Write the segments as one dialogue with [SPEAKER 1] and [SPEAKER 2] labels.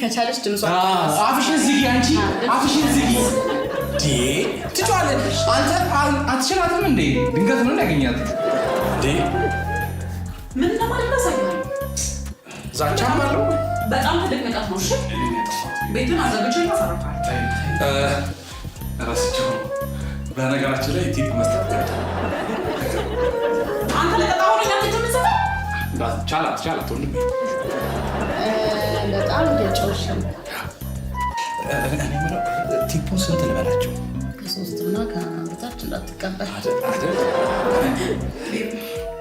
[SPEAKER 1] ከቻለሽ ድምጿ
[SPEAKER 2] አፍሽን ዝጊ አንቺ አፍሽን ዝጊ ትጫዋለሽ አንተ አትችላትም እንዴ ድንገት ነው ያገኛት እንዴ
[SPEAKER 3] ምን ማለት ነው
[SPEAKER 2] ዛቻም አለው
[SPEAKER 3] በጣም ትልቅ ንቀት ነው እሺ ቤቱን አዘጋጅተን ማሳረፋል
[SPEAKER 2] ራስቸው በነገራችን ላይ ቲፕ መስጠት
[SPEAKER 3] አንተ ለቀጣው ነው ያትተምሰለ
[SPEAKER 2] ቻላት ወንድሜ
[SPEAKER 1] በጣም ደጨውሽ
[SPEAKER 2] እኔ ማለት ቲፑን ስንት ልበላቸው
[SPEAKER 1] ከሶስትና ከበታች እንዳትቀበል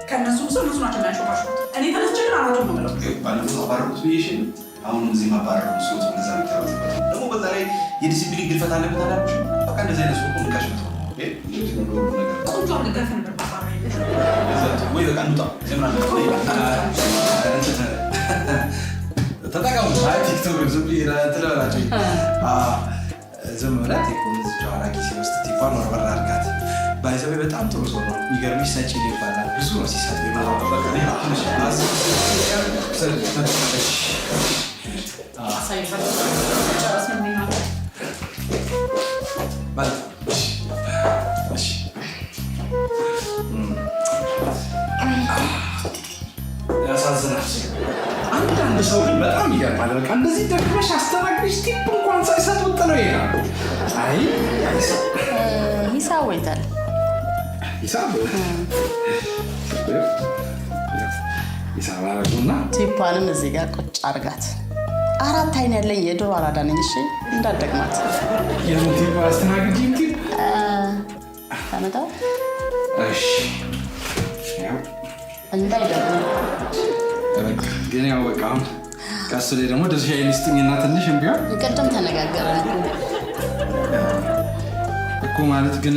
[SPEAKER 3] ከነሱ ብዙ ናቸው ያሾፋሹ እኔ ተነስቼ አራቱ ነው ማለት
[SPEAKER 4] ባለፈው አባረሩት ብዬሽን አሁን እዚህ ማባረሩ ሶት እንደዛ ነው ደግሞ በዛ ላይ የዲሲፕሊን ግልፈት አለበት አላልኩሽ በቃ እንደዚህ አይነት ሰው ልካሽ ነው
[SPEAKER 3] ቆንጆ አድርገህ ነበር ባባሪ
[SPEAKER 4] ወይ በቃ እንውጣ ተጠቀሙ ቲክቶክ ዝም ብዬ ትለበላቸው ዝም ብላ ቲፑን እዚሁ አራቂ ሲወስድ ቲፑን ወርወር አድርጋት ባይዘዌ በጣም ጥሩ ሰው ነው የሚገርምሽ ሰጪ ይባላል ብዙ ነው ሲሰጥ ያሳዝናል አንዳንድ ሰው ግን በጣም ይገርማል በቃ እንደዚህ ደግመሽ አስተናግደሽ ቲፕ እንኳን ሳይሰጥ ወጥነው ይሄዳል አይ
[SPEAKER 1] ሂሳብ ወይታል
[SPEAKER 2] ሂሳብ አረጉና
[SPEAKER 1] ቲፓንም እዚህ ጋር ቁጭ አርጋት አራት አይን ያለኝ የድሮ አራዳ ነኝ እሺ እንዳትደግማት
[SPEAKER 2] የምን ቲፕ አስተናግጂ ቲፕ
[SPEAKER 1] ታመጣው
[SPEAKER 2] እሺ ያው
[SPEAKER 1] እንዳይደግም
[SPEAKER 2] ግን ያው በቃ አሁን ቀስ ላይ ደግሞ ድርሻ ይልስጥኝና ትንሽ ቢሆን
[SPEAKER 1] ይቀደም ተነጋገረን
[SPEAKER 2] እኮ ማለት ግን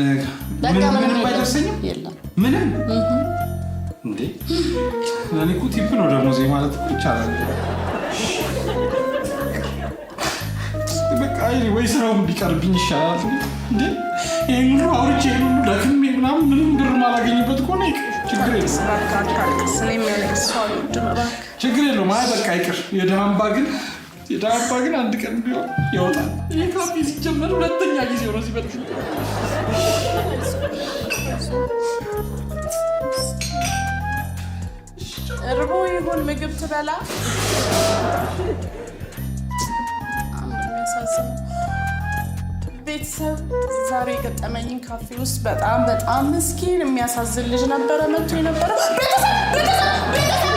[SPEAKER 2] ምንም አይደርሰኝም
[SPEAKER 1] የለም
[SPEAKER 2] ምንም እንዴ እኔ እኮ ቲፕ ነው ደሞዜ ማለት ይቻላል በቃ ወይ ስራው ቢቀርብኝ ይሻላል እንዴ ይሄን ሁሉ አውርቼ ይሄን ሁሉ ደክሜ ምናምን ምንም ብር ማላገኝበት ከሆነ ችግር የለውም ማለት በቃ ይቅር የድሃ አምባ ግን አንድ ቀን ቢሆን ይወጣል ይሄ ካፌ ሲጀመር ሁለተኛ ጊዜ ነው ሲበል
[SPEAKER 1] እርቦ ይሁን ምግብ ትበላ ቤተሰብ ዛሬ የገጠመኝን ካፌ ውስጥ በጣም ምስኪን የሚያሳዝን ልጅ ነበረ መጥቶ የነበረው ቤተሰብ